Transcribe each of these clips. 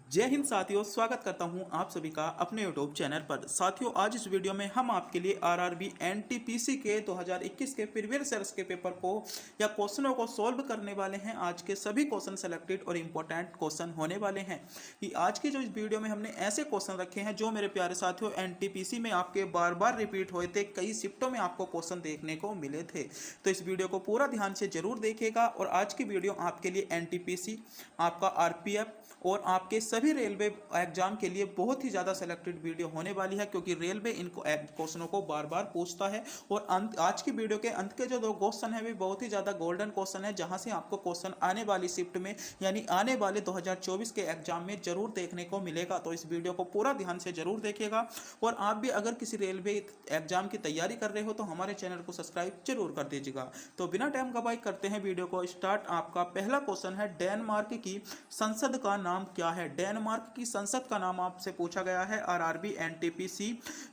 जय हिंद साथियों, स्वागत करता हूं आप सभी का अपने यूट्यूब चैनल पर। साथियों, आज इस वीडियो में हम आपके लिए आरआरबी एनटीपीसी के 2021 के प्रीवियस ईयर्स के पेपर को या क्वेश्चनों को सॉल्व करने वाले हैं। आज के सभी क्वेश्चन सेलेक्टेड और इंपॉर्टेंट क्वेश्चन होने वाले हैं। कि आज की जो इस वीडियो में हमने ऐसे क्वेश्चन रखे हैं जो मेरे प्यारे साथियों एनटीपीसी में आपके बार बार रिपीट हुए थे, कई शिफ्टों में आपको क्वेश्चन देखने को मिले थे। तो इस वीडियो को पूरा ध्यान से जरूर देखिएगा। और आज की वीडियो आपके लिए एनटीपीसी, आपका आरपीएफ और आपके सभी रेलवे एग्जाम के लिए बहुत ही ज़्यादा सेलेक्टेड वीडियो होने वाली है, क्योंकि रेलवे इनको क्वेश्चनों को बार बार पूछता है। और आज की वीडियो के अंत के जो दो क्वेश्चन है वे बहुत ही ज़्यादा गोल्डन क्वेश्चन है, जहां से आपको क्वेश्चन आने वाली शिफ्ट में यानी आने वाले 2024 के एग्जाम में जरूर देखने को मिलेगा। तो इस वीडियो को पूरा ध्यान से जरूर देखिएगा। और आप भी अगर किसी रेलवे एग्जाम की तैयारी कर रहे हो तो हमारे चैनल को सब्सक्राइब जरूर कर दीजिएगा। तो बिना टाइम गवाए करते हैं वीडियो को स्टार्ट। आपका पहला क्वेश्चन है, डेनमार्क की संसद का नाम क्या है? डेनमार्क की संसद का नाम आपसे पूछा गया है आरआरबी एनटीपीसी।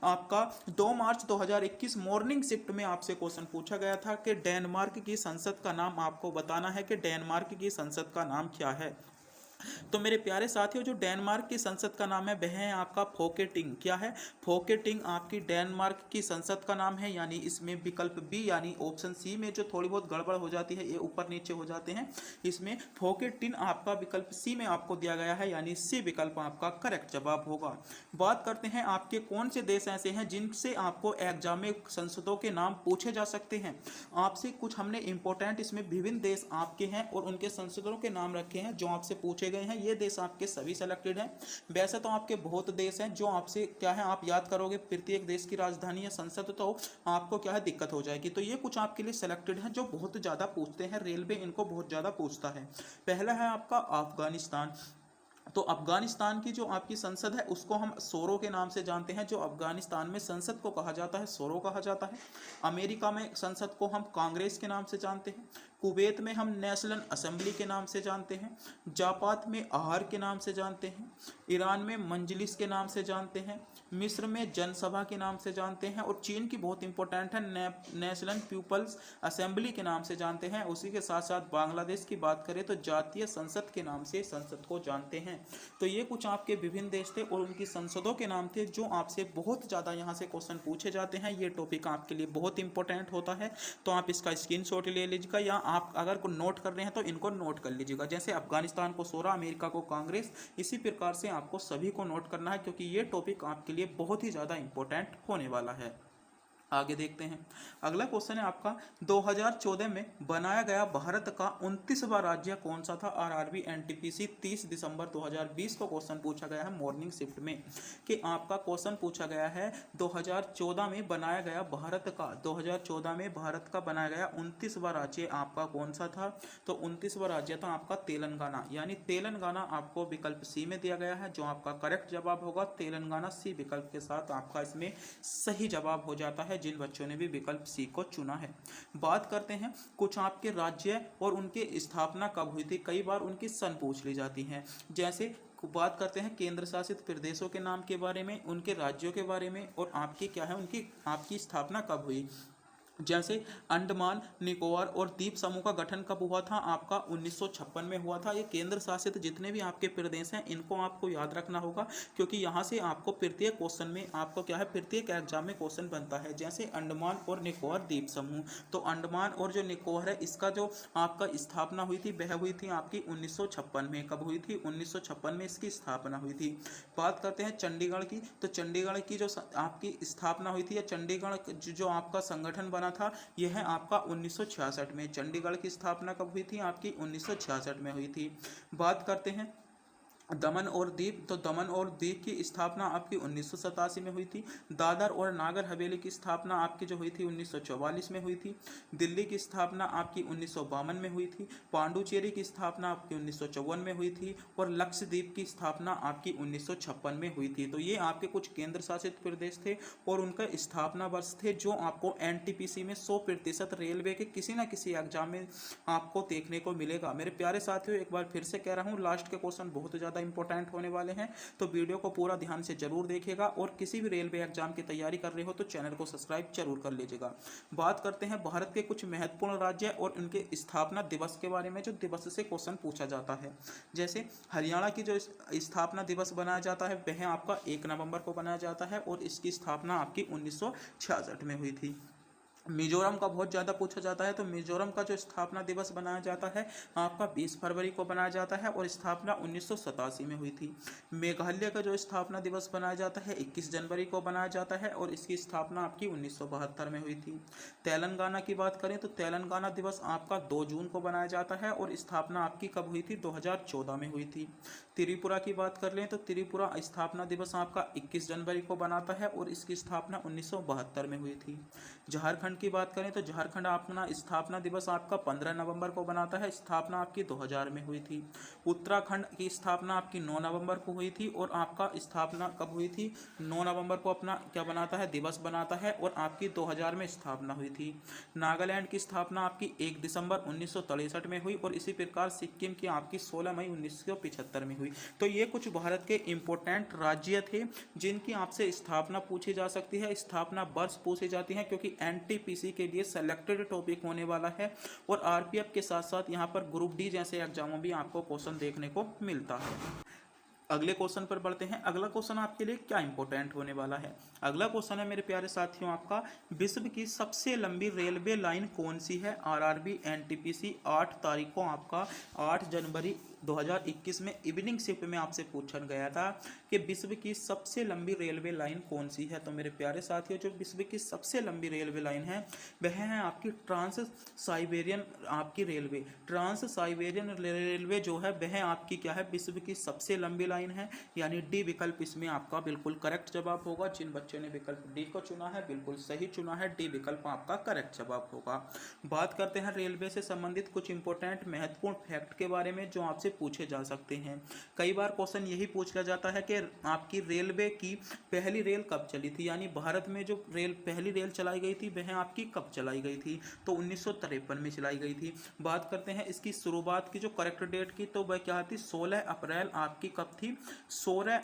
आपका 2 मार्च 2021 मॉर्निंग शिफ्ट में आपसे क्वेश्चन पूछा गया था कि डेनमार्क की संसद का नाम आपको बताना है कि डेनमार्क की संसद का नाम क्या है। तो मेरे प्यारे साथियों, जो डेनमार्क की संसद का नाम है वह है आपका फोकेटिंग। क्या है? फोकेटिंग आपकी डेनमार्क की संसद का नाम है। यानी इसमें विकल्प बी यानी ऑप्शन सी में जो थोड़ी बहुत गड़बड़ हो जाती है, ये ऊपर नीचे हो जाते हैं, इसमें फोकेटिन आपका विकल्प सी में आपको दिया गया है, यानी सी विकल्प आपका करेक्ट जवाब होगा। बात करते हैं आपके कौन से देश ऐसे हैं जिनसे आपको एग्जाम में संसदों के नाम पूछे जा सकते हैं। आपसे कुछ हमने इंपॉर्टेंट इसमें विभिन्न देश आपके हैं और उनके संसदों के नाम रखे हैं जो आपसे पूछे गए हैं। ये देश आपके सभी सेलेक्टेड हैं। वैसे तो आपके बहुत देश हैं जो आपसे क्या है, आप याद करोगे प्रत्येक देश की राजधानी या संसद तो आपको क्या है, दिक्कत हो जाएगी। तो ये कुछ आपके लिए सेलेक्टेड हैं जो बहुत ज़्यादा पूछते हैं, रेलवे इनको बहुत ज़्यादा पूछता है। पहला है आपका अफगानिस्तान। तो अफगानिस्तान की जो आपकी संसद है उसको हम सोरो के नाम से जानते हैं। जो अफगानिस्तान में संसद को कहा जाता है सोरो कहा जाता है। अमेरिका में संसद को हम कांग्रेस के नाम से जानते हैं। कुवैत में हम नेशनल असेंबली के नाम से जानते हैं। जापान में आहार के नाम से जानते हैं। ईरान में मंजलिस के नाम से जानते हैं। मिस्र में जनसभा के नाम से जानते हैं। और चीन की बहुत इंपॉर्टेंट है, नेशनल पीपल्स असेंबली के नाम से जानते हैं। उसी के साथ साथ बांग्लादेश की बात करें तो जातीय संसद के नाम से संसद को जानते हैं। तो ये कुछ आपके विभिन्न देश थे और उनकी संसदों के नाम थे जो आपसे बहुत ज़्यादा यहाँ से क्वेश्चन पूछे जाते हैं। ये टॉपिक आपके लिए बहुत इंपॉर्टेंट होता है, तो आप इसका स्क्रीनशॉट ले लीजिएगा या आप अगर को नोट कर रहे हैं तो इनको नोट कर लीजिएगा। जैसे अफगानिस्तान को सोरा, अमेरिका को कांग्रेस, इसी प्रकार से आपको सभी को नोट करना है, क्योंकि ये टॉपिक आपके लिए बहुत ही ज़्यादा इंपॉर्टेंट होने वाला है। आगे देखते हैं। अगला क्वेश्चन है आपका, 2014 में बनाया गया भारत का 29वां राज्य कौन सा था? आरआरबी एनटीपीसी 30 दिसंबर 2020 को क्वेश्चन पूछा गया है मॉर्निंग शिफ्ट में। कि आपका क्वेश्चन पूछा गया है 2014 में बनाया गया भारत का 2014 में भारत का बनाया गया 29वां राज्य आपका कौन सा था? तो 29वां राज्य था आपका तेलंगाना। यानी तेलंगाना आपको विकल्प सी में दिया गया है, जो आपका करेक्ट जवाब होगा। तेलंगाना सी विकल्प के साथ आपका इसमें सही जवाब हो जाता है, जिन बच्चों ने भी विकल्प सी को चुना है। बात करते हैं कुछ आपके राज्य और उनके स्थापना कब हुई थी। कई बार उनकी सन पूछ ली जाती है। जैसे बात करते हैं केंद्र शासित प्रदेशों के नाम के बारे में, उनके राज्यों के बारे में, और आपकी क्या है, उनकी आपकी स्थापना कब हुई। जैसे अंडमान निकोबार और द्वीप समूह का गठन कब हुआ था? आपका 1956 में हुआ था। ये केंद्र शासित जितने भी आपके प्रदेश हैं इनको आपको याद रखना होगा, क्योंकि यहाँ से आपको प्रत्येक क्वेश्चन में आपको क्या है, प्रत्येक एग्जाम में क्वेश्चन बनता है। जैसे अंडमान और निकोबार द्वीप समूह, तो अंडमान और जो निकोबार है इसका जो आपका स्थापना हुई थी वह हुई थी आपकी 1956 में। कब हुई थी? 1956 में इसकी स्थापना हुई थी। बात करते हैं चंडीगढ़ की, तो चंडीगढ़ की जो आपकी स्थापना हुई थी या चंडीगढ़ जो आपका संगठन बना था यह है आपका 1966 में। चंडीगढ़ की स्थापना कब हुई थी? आपकी 1966 में हुई थी। बात करते हैं दमन और दीव, तो दमन और दीव की स्थापना आपकी 1987 में हुई थी। दादर और नागर हवेली की स्थापना आपकी जो हुई थी 1944 में हुई थी। दिल्ली की स्थापना आपकी 1952 में हुई थी। पांडुचेरी की स्थापना आपकी 1954 में हुई थी। और लक्षद्वीप की स्थापना आपकी 1956 में हुई थी। तो ये आपके कुछ केंद्र शासित प्रदेश थे और उनका स्थापना वर्ष थे, जो आपको एनटीपीसी में 100% रेलवे के किसी न किसी एग्जाम में आपको देखने को मिलेगा। मेरे प्यारे साथियों, एक बार फिर से कह रहा हूँ, लास्ट के क्वेश्चन बहुत ज़्यादा इंपॉर्टेंट होने वाले हैं, तो वीडियो को पूरा ध्यान से जरूर देखिएगा। और किसी भी रेलवे एग्जाम की तैयारी कर रहे हो तो चैनल को सब्सक्राइब जरूर कर लीजिएगा। बात करते हैं भारत के कुछ महत्वपूर्ण राज्य और उनके स्थापना दिवस के बारे में, जो दिवस से क्वेश्चन पूछा जाता है। जैसे हरियाणा की जो स्थापना दिवस बनाया जाता है वह आपका 1 नवंबर को बनाया जाता है और इसकी स्थापना आपकी 1966 में हुई थी। मिजोरम का बहुत ज़्यादा पूछा जाता है, तो मिजोरम का जो स्थापना दिवस बनाया जाता है आपका 20 फरवरी को बनाया जाता है और स्थापना 1987 में हुई थी। मेघालय का जो स्थापना दिवस बनाया जाता है 21 जनवरी को बनाया जाता है और इसकी स्थापना आपकी 1972 में हुई थी। तेलंगाना की बात करें तो तेलंगाना दिवस आपका 2 जून को बनाया जाता है और स्थापना आपकी कब हुई थी? 2014 में हुई थी। त्रिपुरा की बात कर लें तो त्रिपुरा स्थापना दिवस आपका 21 जनवरी को बनाता है और इसकी स्थापना 1972 में हुई थी। झारखंड की बात करें तो झारखंड अपना स्थापना दिवस आपका 15 नवंबर को बनाता है, स्थापना आपकी 2000 में हुई थी। उत्तराखंड की स्थापना आपकी 9 नवंबर को हुई थी और आपका स्थापना कब हुई थी? 9 नवंबर को अपना क्या बनाता है? दिवस बनाता है और आपकी 2000 में स्थापना हुई थी। नागालैंड की स्थापना आपकी 1 दिसंबर 1963 में हुई और इसी प्रकार सिक्किम की आपकी 16 मई 1975 में हुई। तो ये कुछ भारत के इंपॉर्टेंट राज्य थे जिनकी आपसे स्थापना पूछी जा सकती है, स्थापना वर्ष पूछी जाती है, क्योंकि एनटीपीसी के लिए सेलेक्टेड टॉपिक होने वाला है। और आरपीएफ के साथ साथ यहाँ पर ग्रुप डी जैसे एग्जामों भी आपको क्वेश्चन देखने को मिलता है। अगले क्वेश्चन पर बढ़ते हैं। अगला क्वेश्चन आपके लिए क्या इंपॉर्टेंट होने वाला है? अगला क्वेश्चन है मेरे प्यारे साथियों आपका, विश्व की सबसे लंबी रेलवे लाइन कौन सी है? आरआरबी एनटीपीसी 8 तारीख को आपका 8 जनवरी 2021 में इवनिंग शिफ्ट में आपसे पूछा गया था कि विश्व की सबसे लंबी रेलवे लाइन कौन सी है। तो मेरे प्यारे साथियों, जो विश्व की सबसे लंबी रेलवे लाइन है वह है आपकी ट्रांस साइबेरियन आपकी रेलवे। ट्रांस साइबेरियन रेलवे जो है वह आपकी क्या है? विश्व की सबसे लंबी लाइन है, यानी डी विकल्प इसमें आपका बिल्कुल करेक्ट जवाब होगा। जिन बच्चों ने विकल्प डी को चुना है बिल्कुल सही चुना है, डी विकल्प आपका करेक्ट जवाब होगा। बात करते हैं रेलवे से संबंधित कुछ इंपॉर्टेंट महत्वपूर्ण फैक्ट के बारे में जो आपसे पूछे जा सकते हैं। कई बार क्वेश्चन यही पूछा जाता है कि आपकी रेलवे की पहली रेल कब चली थी, यानी भारत में जो पहली रेल चलाई गई थी वह आपकी कब चलाई गई थी? तो 1953 में चलाई गई थी। बात करते हैं इसकी शुरुआत की जो करेक्ट डेट की, तो वह क्या थी? 16 अप्रैल आपकी कब थी? 16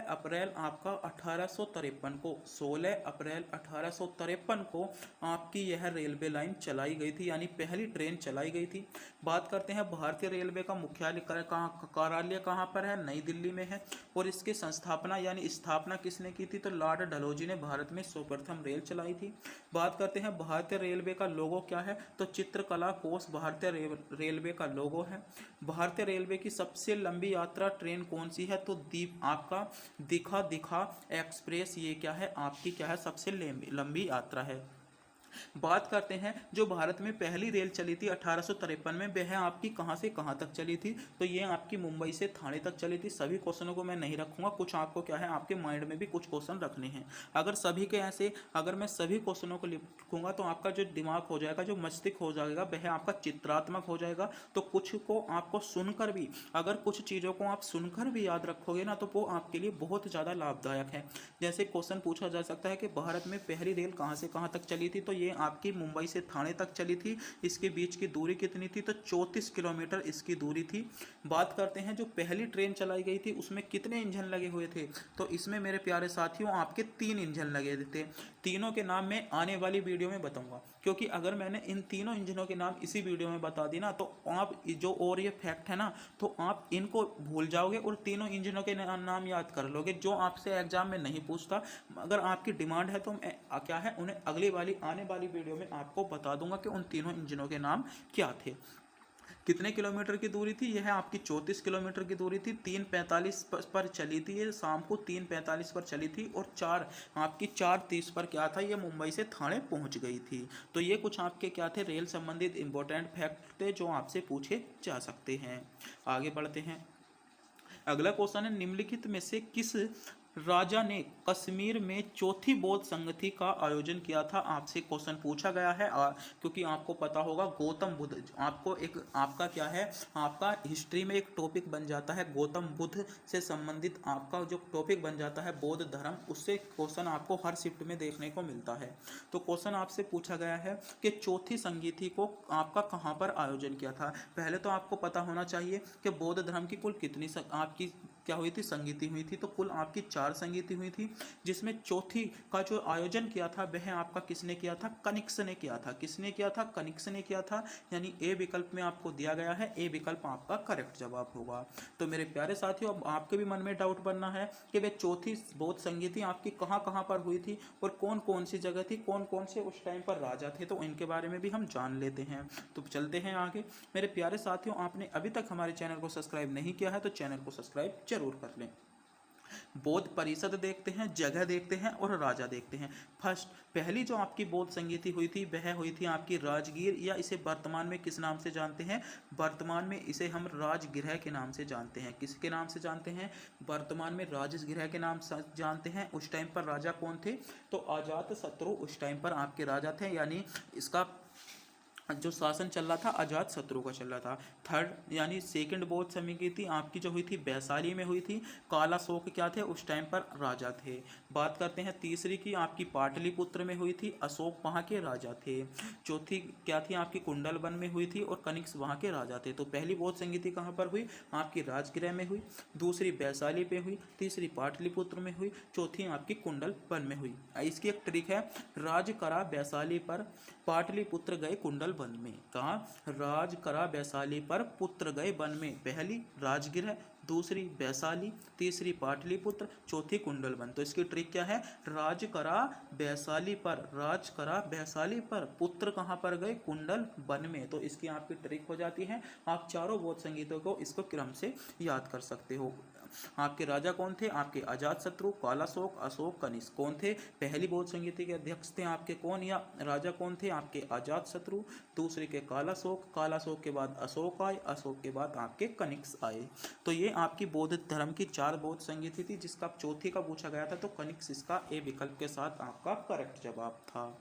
अप्रैल आपका 1853 को, 16 अप्रैल 1853 को आपकी यह रेलवे लाइन चलाई गई थी, यानी पहली ट्रेन चलाई गई थी। बात करते हैं भारतीय रेलवे का मुख्यालय कार्यालय कहाँ पर है? नई दिल्ली में है। और इसके संस्थापना यानी स्थापना किसने की थी? तो लॉर्ड डलहौजी ने भारत में सर्वप्रथम रेल चलाई थी। बात करते हैं भारतीय रेलवे का लोगो क्या है? तो चित्रकला कोष भारतीय रेलवे का लोगो है। भारतीय रेलवे की सबसे लंबी यात्रा ट्रेन कौन सी है? तो आपका दिखा एक्सप्रेस, ये क्या है? आपकी क्या है? सबसे लंबी यात्रा है। बात करते हैं जो भारत में पहली रेल चली थी 1853 में, वह आपकी कहां से कहां तक चली थी? तो ये आपकी मुंबई से थाने तक चली थी। सभी क्वेश्चनों को मैं नहीं रखूंगा, कुछ आपको क्या है आपके माइंड में भी कुछ क्वेश्चन रखने हैं। अगर मैं सभी क्वेश्चनों को लिखूंगा तो आपका जो दिमाग हो जाएगा, जो मस्तिष्क हो जाएगा, वह आपका चित्रात्मक हो जाएगा। तो कुछ को आपको सुनकर भी, अगर कुछ चीज़ों को आप सुनकर भी याद रखोगे ना, तो वो आपके लिए बहुत ज़्यादा लाभदायक है। जैसे क्वेश्चन पूछा जा सकता है कि भारत में पहली रेल कहाँ से कहाँ तक चली थी? तो ये आपकी मुंबई से थाने तक चली थी। इसके बीच की दूरी कितनी थी? तो 34 किलोमीटर इसकी दूरी थी। बात करते हैं जो पहली ट्रेन चलाई गई थी उसमें कितने इंजन लगे हुए थे? तो इसमें मेरे प्यारे साथियों आपके 3 इंजन लगे थे। तीनों के नाम मैं आने वाली वीडियो में बताऊंगा, क्योंकि अगर मैंने इन तीनों इंजनों के नाम इसी वीडियो में बता दी ना, तो आप जो और ये फैक्ट है ना, तो आप इनको भूल जाओगे और तीनों इंजनों के नाम याद कर लोगे, जो आपसे एग्जाम में नहीं पूछता। अगर आपकी डिमांड है तो मैं क्या है उन्हें आने वाली वीडियो में आपको बता दूंगा कि उन तीनों इंजनों के नाम क्या थे। कितने किलोमीटर की दूरी थी? यह आपकी 34 किलोमीटर की दूरी थी। 3:45 पर चली थी, ये शाम को 3:45 पर चली थी और 4:30 पर क्या था, ये मुंबई से थाने पहुंच गई थी। तो ये कुछ आपके क्या थे? रेल संबंधित इंपॉर्टेंट फैक्ट थे जो आपसे पूछे जा सकते हैं। आगे बढ़ते हैं। अगला क्वेश्चन है, निम्नलिखित में से किस राजा ने कश्मीर में चौथी बौद्ध संगति का आयोजन किया था? आपसे क्वेश्चन पूछा गया है। और क्योंकि आपको पता होगा गौतम बुद्ध, आपको एक आपका क्या है, आपका हिस्ट्री में एक टॉपिक बन जाता है गौतम बुद्ध से संबंधित, आपका जो टॉपिक बन जाता है बौद्ध धर्म, उससे क्वेश्चन आपको हर शिफ्ट में देखने को मिलता है। तो क्वेश्चन आपसे पूछा गया है कि चौथी संगति को आपका कहाँ पर आयोजन किया था? पहले तो आपको पता होना चाहिए कि बौद्ध धर्म की कुल कितनी आपकी क्या हुई थी, संगति हुई थी। तो कुल आपकी 4 संगति हुई थी, जिसमें चौथी का जो आयोजन किया था वह आपका किसने किया था? कनिष्क ने किया था। किसने किया था? कनिष्क ने किया था। यानी ए विकल्प में आपको दिया गया है, ए विकल्प आपका करेक्ट जवाब होगा। तो मेरे प्यारे साथियों, अब आपके भी मन में डाउट बनना है कि वह चौथी बौद्ध संगति आपकी कहाँ कहाँ पर हुई थी और कौन कौन सी जगह थी, कौन कौन से उस टाइम पर राजा थे, तो इनके बारे में भी हम जान लेते हैं। तो चलते हैं आगे। मेरे प्यारे साथियों, आपने अभी तक हमारे चैनल को सब्सक्राइब नहीं किया है तो चैनल को सब्सक्राइब जरूर कर लें। बौद्ध परिषद देखते हैं, जगह देखते हैं और राजा देखते हैं। फर्स्ट, पहली जो आपकी बौद्ध संगति हुई थी वह हुई थी आपकी राजगीर, या इसे वर्तमान में किस नाम से जानते हैं? वर्तमान में इसे हम राजगृह के नाम से जानते हैं। किसके नाम से जानते हैं? वर्तमान में राजगृह के नाम से जानते हैं। उस टाइम पर राजा कौन थे? तो अजातशत्रु उस टाइम पर आपके राजा थे, यानी इसका जो शासन चल रहा था अजातशत्रु का चल रहा था। थर्ड यानी सेकंड बौद्ध संगति आपकी जो हुई थी वैशाली में हुई थी। कालाशोक क्या थे? उस टाइम पर राजा थे। बात करते हैं तीसरी की, आपकी पाटलिपुत्र में हुई थी, अशोक वहाँ के राजा थे। चौथी क्या थी? आपकी कुंडलवन में हुई थी और कनिष्क वहाँ के राजा थे। तो पहली बौद्ध संगति कहाँ पर हुई? आपकी राजगृह में हुई, दूसरी वैशाली पे हुई, तीसरी पाटलिपुत्र में हुई, चौथी आपकी कुंडलवन में हुई। इसकी एक ट्रिक है, राज करा वैशाली पर, पाटलिपुत्र गए कुंडल वन में। कहा? राज करा वैशाली पर, पुत्र गए वन में। पहली राजगृह, दूसरी वैशाली, तीसरी पाटलिपुत्र, चौथी कुंडल वन। तो इसकी ट्रिक क्या है? राज करा वैशाली पर, राज करा वैशाली पर, पुत्र कहाँ पर गए? कुंडल वन में। तो इसकी आपकी ट्रिक हो जाती है। आप चारों बौद्ध संगीतों को इसको क्रम से याद कर सकते हो। आपके राजा कौन थे? आपके अजातशत्रु, कालाशोक, अशोक, कनिष्क। कौन थे? पहली बौद्ध संगति के अध्यक्ष थे आपके कौन, या राजा कौन थे? आपके अजातशत्रु, दूसरे के कालाशोक, कालाशोक के बाद अशोक आए, अशोक के बाद आपके कनिष्क आए। तो ये आपकी बौद्ध धर्म की 4 बौद्ध संगति थी, जिसका चौथी का पूछा गया था, तो कनिष्क इसका ए विकल्प के साथ आपका करेक्ट जवाब था।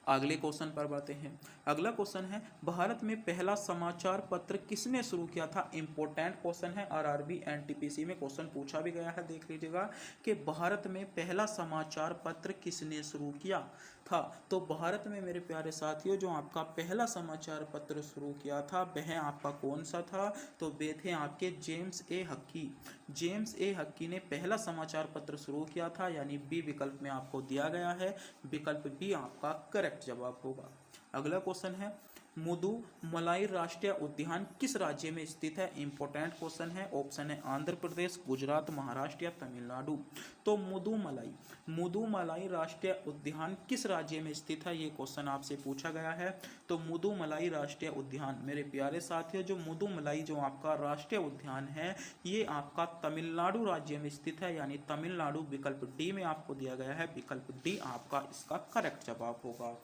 अगले क्वेश्चन पर बढ़ते हैं। अगला क्वेश्चन है, भारत में पहला समाचार पत्र किसने शुरू किया था? इंपॉर्टेंट क्वेश्चन है, आरआरबी एनटीपीसी में क्वेश्चन पूछा भी गया है। देख लीजिएगा कि भारत में पहला समाचार पत्र किसने शुरू किया था? तो भारत में मेरे प्यारे साथियों जो आपका पहला समाचार पत्र शुरू किया था वह आपका कौन सा था? तो वे थे आपके जेम्स ए हक्की। जेम्स ए हक्की ने पहला समाचार पत्र शुरू किया था, यानी बी विकल्प में आपको दिया गया है। विकल्प बी आपका करेक्ट जवाब होगा। अगला क्वेश्चन है, मुदुमलाई राष्ट्रीय उद्यान किस राज्य में स्थित है? इंपॉर्टेंट क्वेश्चन है। ऑप्शन है आंध्र प्रदेश, गुजरात, महाराष्ट्र या तमिलनाडु। तो मुदुमलाई राष्ट्रीय उद्यान किस राज्य में स्थित है? ये क्वेश्चन आपसे पूछा गया है। तो मुदुमलाई राष्ट्रीय उद्यान मेरे प्यारे साथियों, जो मुदुमलाई जो आपका राष्ट्रीय उद्यान है ये आपका तमिलनाडु राज्य में स्थित है, यानी तमिलनाडु विकल्प डी में आपको दिया गया है। विकल्प डी आपका इसका करेक्ट जवाब होगा।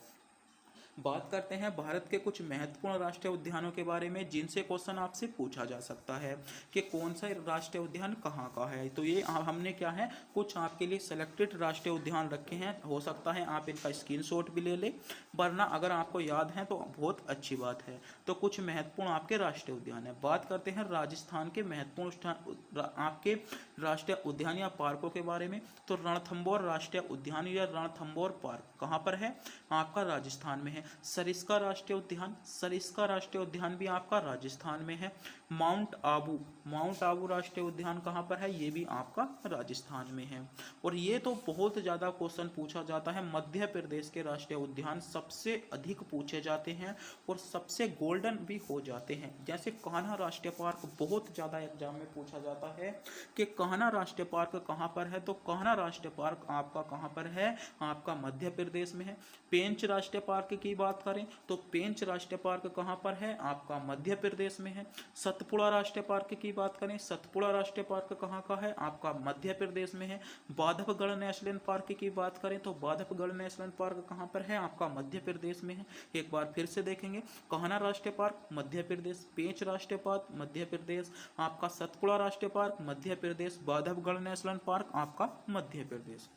बात करते हैं भारत के कुछ महत्वपूर्ण राष्ट्रीय उद्यानों के बारे में, जिनसे क्वेश्चन आपसे पूछा जा सकता है कि कौन सा राष्ट्रीय उद्यान कहाँ का है। तो ये हमने क्या है, कुछ आपके लिए सेलेक्टेड राष्ट्रीय उद्यान रखे हैं। हो सकता है आप इनका स्क्रीनशॉट भी ले लें, वरना अगर आपको याद है तो बहुत अच्छी बात है। तो कुछ महत्वपूर्ण आपके राष्ट्रीय उद्यान है। बात करते हैं राजस्थान के महत्वपूर्ण आपके राष्ट्रीय उद्यान या पार्कों के बारे में। तो रणथंभौर राष्ट्रीय उद्यान या रणथंभौर पार्क कहाँ पर है? आपका राजस्थान में है। सरिस्का राष्ट्रीय उद्यान, सरिस्का राष्ट्रीय उद्यान भी आपका राजस्थान में है। माउंट आबू राष्ट्रीय उद्यान कहाँ पर है? ये भी आपका राजस्थान में है। और ये तो बहुत ज़्यादा क्वेश्चन पूछा जाता है। मध्य प्रदेश के राष्ट्रीय उद्यान सबसे अधिक पूछे जाते हैं और सबसे गोल्डन भी हो जाते हैं। जैसे कान्हा राष्ट्रीय पार्क बहुत ज़्यादा एग्जाम में पूछा जाता है कि कान्हा राष्ट्रीय पार्क कहाँ पर है? तो कान्हा राष्ट्रीय पार्क आपका कहाँ पर है? आपका मध्य प्रदेश में है। पेंच राष्ट्रीय पार्क की बात करें तो पेंच राष्ट्रीय पार्क कहाँ पर है, आपका मध्य प्रदेश में है। सतपुड़ा राष्ट्रीय पार्क की बात करें, सतपुड़ा राष्ट्रीय पार्क कहाँ का है, आपका मध्य प्रदेश में है। बांधवगढ़ नेशनल पार्क की बात करें तो बांधवगढ़ नेशनल पार्क कहाँ पर है, आपका मध्य प्रदेश में है। एक बार फिर से देखेंगे, कान्हा राष्ट्रीय पार्क मध्य प्रदेश, पेंच राष्ट्रीय पार्क मध्य प्रदेश, आपका सतपुड़ा राष्ट्रीय park Madhya Pradesh, Bandhavgarh national park आपका मध्य प्रदेश।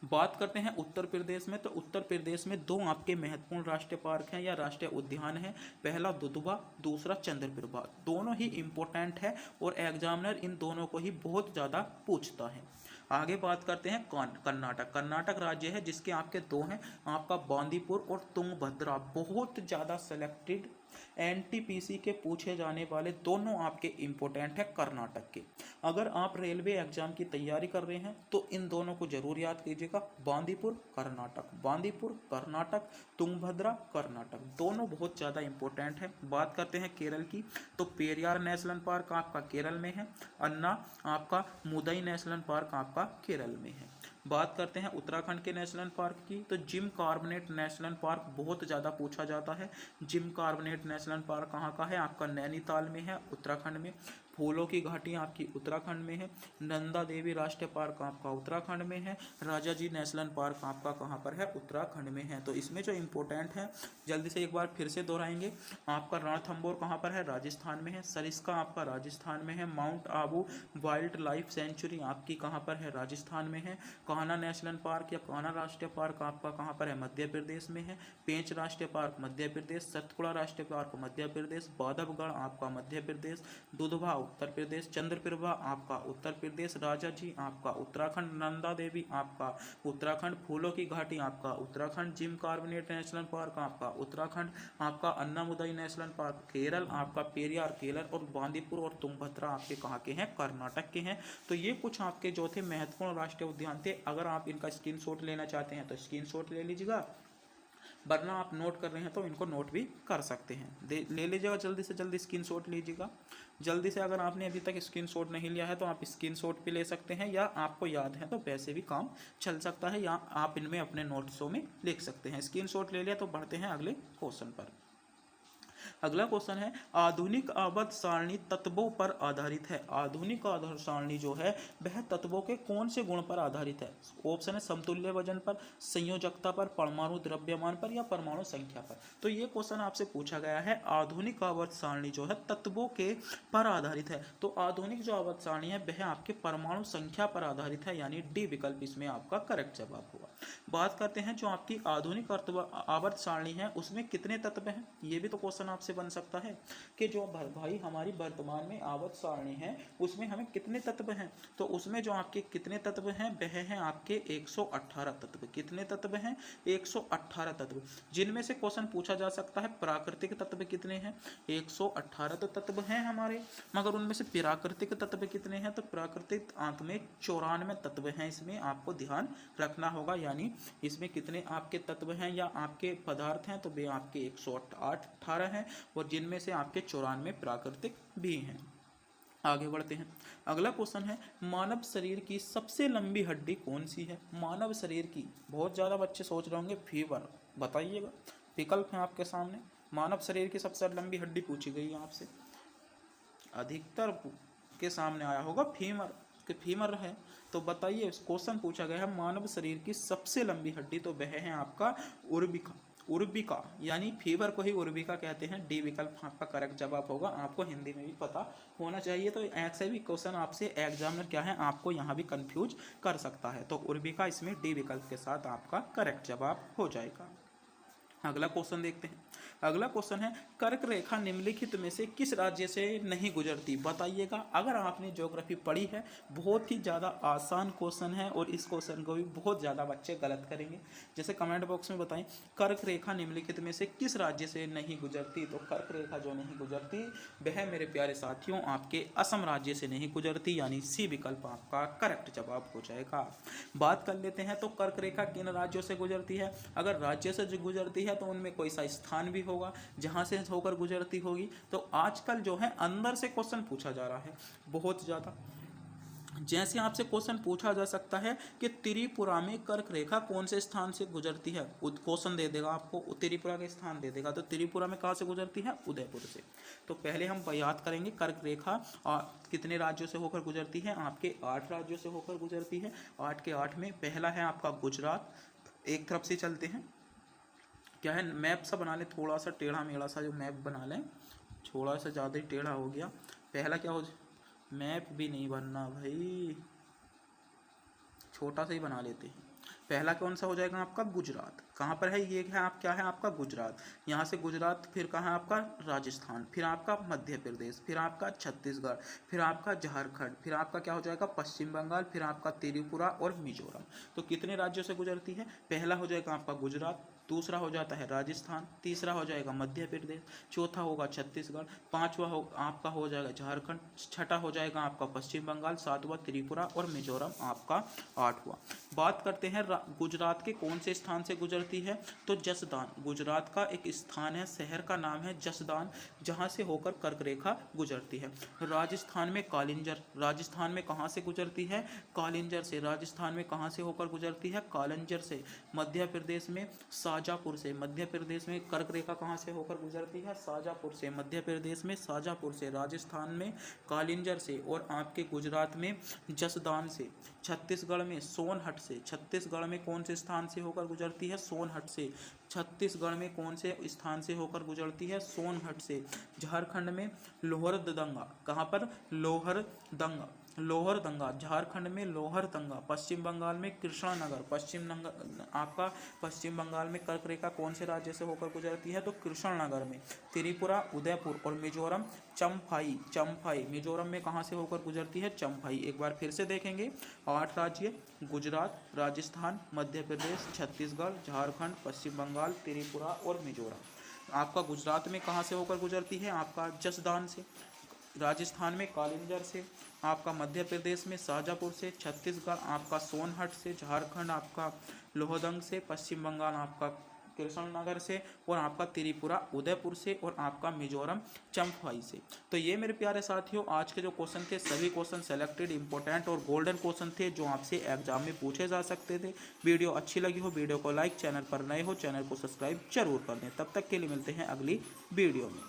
बात करते हैं उत्तर प्रदेश में, तो उत्तर प्रदेश में दो आपके महत्वपूर्ण राष्ट्रीय पार्क हैं या राष्ट्रीय उद्यान हैं। पहला दुधवा, दूसरा चंद्रप्रभा। दोनों ही इंपॉर्टेंट है और एग्जामिनर इन दोनों को ही बहुत ज़्यादा पूछता है। आगे बात करते हैं कर्नाटक। कर्नाटक राज्य है जिसके आपके दो हैं, आपका बांदीपुर और तुंगभद्रा। बहुत ज़्यादा सेलेक्टेड एनटीपीसी के पूछे जाने वाले दोनों आपके इंपॉर्टेंट है कर्नाटक के। अगर आप रेलवे एग्जाम की तैयारी कर रहे हैं तो इन दोनों को जरूर याद कीजिएगा, बांदीपुर कर्नाटक, बांदीपुर कर्नाटक, तुंगभद्रा कर्नाटक, दोनों बहुत ज़्यादा इंपॉर्टेंट है। बात करते हैं केरल की, तो पेरियार नेशनल पार्क आपका केरल में है, अन्ना आपका मुदई नेशनल पार्क आपका केरल में है। बात करते हैं उत्तराखंड के नेशनल पार्क की, तो जिम कार्बोनेट नेशनल पार्क बहुत ज़्यादा पूछा जाता है। जिम कार्बोनेट नेशनल पार्क कहाँ का है, आपका नैनीताल में है उत्तराखंड में। फूलों की घाटी आपकी उत्तराखंड में है। नंदा देवी राष्ट्रीय पार्क आपका उत्तराखंड में है। राजा जी नेशनल पार्क आपका कहाँ पर है, उत्तराखंड में है। तो इसमें जो इम्पोर्टेंट है जल्दी से एक बार फिर से दोहराएंगे, आपका रणथंबोर कहाँ पर है, राजस्थान में है। सरिस्का आपका राजस्थान में है। Mount Abu wild life sanctuary आपकी कहाँ पर है, राजस्थान में है। कान्हा नेशनल पार्क या कान्हा राष्ट्रीय पार्क आपका कहाँ पर है, मध्य प्रदेश में है। पेंच राष्ट्रीय पार्क मध्य प्रदेश, सतपुड़ा राष्ट्रीय पार्क मध्य प्रदेश, बांधवगढ़ आपका मध्य प्रदेश, दुधवा उत्तर प्रदेश, चंद्रप्रभा आपका उत्तर प्रदेश, राजा जी आपका उत्तराखंड, नंदा देवी आपका उत्तराखंड, फूलों की घाटी आपका Uttarakhand, gym carbonate national park आपका उत्तराखंड, आपका अन्नामुदई नेशनल पार्क केरल, आपका पेरियार केरल, और बांदीपुर और तुंगभद्रा आपके कहाँ के हैं, कर्नाटक के हैं। तो ये कुछ आपके जो थे महत्वपूर्ण राष्ट्रीय उद्यान थे। अगर आप इनका स्क्रीनशॉट लेना चाहते हैं तो स्क्रीनशॉट ले लीजिएगा, वरना आप नोट कर रहे हैं तो इनको नोट भी कर सकते हैं। ले लीजिएगा, जल्दी से जल्दी स्क्रीनशॉट लीजिएगा जल्दी से। अगर आपने अभी तक स्क्रीनशॉट नहीं लिया है तो आप स्क्रीनशॉट भी ले सकते हैं, या आपको याद है तो वैसे भी काम चल सकता है, या आप इनमें अपने नोट्सों में लिख सकते हैं। स्क्रीनशॉट ले लिया तो बढ़ते हैं अगले क्वेश्चन पर। अगला क्वेश्चन है, आधुनिक आवर्त सारणी तत्वों पर आधारित है। आधुनिक आवर्त सारणी जो है वह तत्वों के कौन से गुण पर आधारित है? ऑप्शन है समतुल्य वजन पर, संयोजकता पर, परमाणु द्रव्यमान पर, या परमाणु संख्या पर। तो ये क्वेश्चन आपसे पूछा गया है, आधुनिक आवर्त सारणी जो है तत्वों के पर आधारित है। तो आधुनिक जो आवर्त सारणी है वह आपके परमाणु संख्या पर आधारित है, यानी डी विकल्प इसमें आपका करेक्ट जवाब होगा। बात करते हैं जो आपकी आधुनिक आवर्त सारणी है उसमें कितने तत्व हैं, ये भी तो क्वेश्चन आपसे बन सकता है कि जो भाई हमारी वर्तमान में आवर्त सारणी है उसमें हमें कितने तत्व हैं। तो उसमें जो आपके कितने तत्व हैं वह हैं आपके 118 तत्व। कितने तत्व हैं? 118 तत्व, जिनमें से क्वेश्चन पूछा जा सकता है प्राकृतिक तत्व कितने हैं। 118 तो तत्व हैं हमारे, मगर उनमें से प्राकृतिक तत्व कितने हैं? तो प्राकृतिक अंक में 94 तत्व हैं, इसमें आपको ध्यान रखना होगा। यानी इसमें कितने आपके तत्व हैं या आपके पदार्थ हैं, तो वे आपके 118 हैं, और जिनमें से आपके 94 प्राकृतिक भी हैं। आगे बढ़ते हैं। अगला क्वेश्चन है, मानव शरीर की सबसे लंबी हड्डी कौन सी है? मानव शरीर की, बहुत ज़्यादा बच्चे सोच रहे होंगे फीवर, बताइएगा। विकल्प है आपके सामने। मानव शरीर की सबसे लंबी हड्डी पूछी गई है आपसे, अधिकतर के सामने आया होगा फीमर, कि फीमर है। तो बताइए, क्वेश्चन पूछा गया है मानव शरीर की सबसे लंबी हड्डी, तो वह है आपका उर्बिका। उर्बिका यानी फीवर को ही उर्बिका कहते हैं। डी विकल्प आपका करेक्ट जवाब होगा। आपको हिंदी में भी पता होना चाहिए, तो ऐसे भी क्वेश्चन आपसे एग्जामिनर क्या है आपको यहाँ भी कंफ्यूज कर सकता है। तो उर्बिका इसमें डी विकल्प के साथ आपका करेक्ट जवाब हो जाएगा। अगला क्वेश्चन देखते हैं। अगला क्वेश्चन है, कर्क रेखा निम्नलिखित में से किस राज्य से नहीं गुजरती? बताइएगा। अगर आपने ज्योग्राफी पढ़ी है, बहुत ही ज़्यादा आसान क्वेश्चन है, और इस क्वेश्चन को भी बहुत ज़्यादा बच्चे गलत करेंगे। जैसे कमेंट बॉक्स में बताएं, कर्क रेखा निम्नलिखित में से किस राज्य से नहीं गुजरती? तो कर्क रेखा जो नहीं गुजरती वह मेरे प्यारे साथियों आपके असम राज्य से नहीं गुजरती, यानी सी विकल्प आपका करेक्ट जवाब हो जाएगा। बात कर लेते हैं, तो कर्क रेखा किन राज्यों से गुजरती है? अगर राज्य से गुजरती है तो उनमें कोई सा स्थान भी होगा जहां से होकर गुजरती होगी। तो आजकल जो है अंदर से क्वेश्चन पूछा जा रहा है बहुत ज़्यादा। जैसे आपसे क्वेश्चन पूछा जा सकता है कि त्रिपुरा में कर्क रेखा कौन से स्थान से गुजरती है, क्वेश्चन दे देगा आपको, त्रिपुरा के स्थान दे देगा, तो त्रिपुरा में कहाँ से गुजरती है, उदयपुर से। तो पहले हम याद करेंगे कर्क रेखा कितने राज्यों से होकर गुजरती है, आपके 8 राज्यों से होकर गुजरती है। 8 के 8 में पहला है आपका गुजरात। एक तरफ से चलते हैं, क्या है, मैप सा बना लें, थोड़ा सा टेढ़ा मेढ़ा सा जो मैप बना लें, थोड़ा सा ज़्यादा ही टेढ़ा हो गया। पहला क्या हो, मैप भी नहीं बनना भाई, छोटा सा ही बना लेते हैं। पहला कौन सा हो जाएगा आपका, गुजरात। कहाँ पर है ये, है आप, क्या है आपका गुजरात। यहाँ से गुजरात, फिर कहाँ है आपका राजस्थान, फिर आपका मध्य प्रदेश, फिर आपका छत्तीसगढ़, फिर आपका झारखंड, फिर आपका क्या हो जाएगा पश्चिम बंगाल, फिर आपका त्रिपुरा और मिजोरम। तो कितने राज्यों से गुजरती है, पहला हो जाएगा आपका गुजरात, दूसरा हो जाता है राजस्थान, तीसरा हो जाएगा मध्य प्रदेश, चौथा होगा छत्तीसगढ़, पांचवा आपका हो जाएगा झारखंड, छठा हो जाएगा आपका पश्चिम बंगाल, सातवां त्रिपुरा और मिजोरम आपका आठवां। बात करते हैं गुजरात के कौन से स्थान से गुजरती है, तो जसदान। गुजरात का एक स्थान है, शहर का नाम है जसदान, जहां से होकर कर्क रेखा गुजरती है। राजस्थान में कालिंजर, राजस्थान में कहां से गुजरती है, कालिंजर से। राजस्थान में कहां से होकर गुजरती है, कालिंजर से। मध्य प्रदेश में शाजापुर से, मध्य प्रदेश में कर्क रेखा कहां से होकर गुजरती है, शाजापुर से। मध्य प्रदेश में शाजापुर से, राजस्थान में कालिंजर से, और आपके गुजरात में जसदान से। छत्तीसगढ़ में सोनहट से, छत्तीसगढ़ में कौन से स्थान से होकर गुजरती है, सोनहट से। छत्तीसगढ़ में कौन से स्थान से होकर गुजरती है, सोनहट से। झारखंड में लोहरदंगा, कहाँ पर, लोहरदंगा, लोहरदंगा, झारखंड में लोहरदंगा। पश्चिम बंगाल में कृष्णनगर, आपका पश्चिम बंगाल में कर्क रेखा कौन से राज्य से होकर गुजरती है, तो कृष्णनगर में। त्रिपुरा उदयपुर और मिजोरम चम्फाई, चम्फाई। मिजोरम में कहाँ से होकर गुजरती है, चम्फाई। एक बार फिर से देखेंगे, 8 राज्य, गुजरात, राजस्थान, मध्य प्रदेश, छत्तीसगढ़, झारखंड, पश्चिम बंगाल, त्रिपुरा और मिजोरम। आपका गुजरात में कहाँ से होकर गुजरती है, आपका जसदान से। राजस्थान में कालिंजर से, आपका मध्य प्रदेश में शाजापुर से, छत्तीसगढ़ आपका सोनहट से, झारखंड आपका लोहरदंग से, पश्चिम बंगाल आपका कृष्णनगर से, और आपका त्रिपुरा उदयपुर से, और आपका मिजोरम चम्फाई से। तो ये मेरे प्यारे साथियों आज के जो क्वेश्चन थे, सभी क्वेश्चन सेलेक्टेड, इंपॉर्टेंट और गोल्डन क्वेश्चन थे जो आपसे एग्जाम में पूछे जा सकते थे। वीडियो अच्छी लगी हो, वीडियो को लाइक, चैनल पर नए हो चैनल को सब्सक्राइब जरूर कर दें। तब तक के लिए मिलते हैं अगली वीडियो में।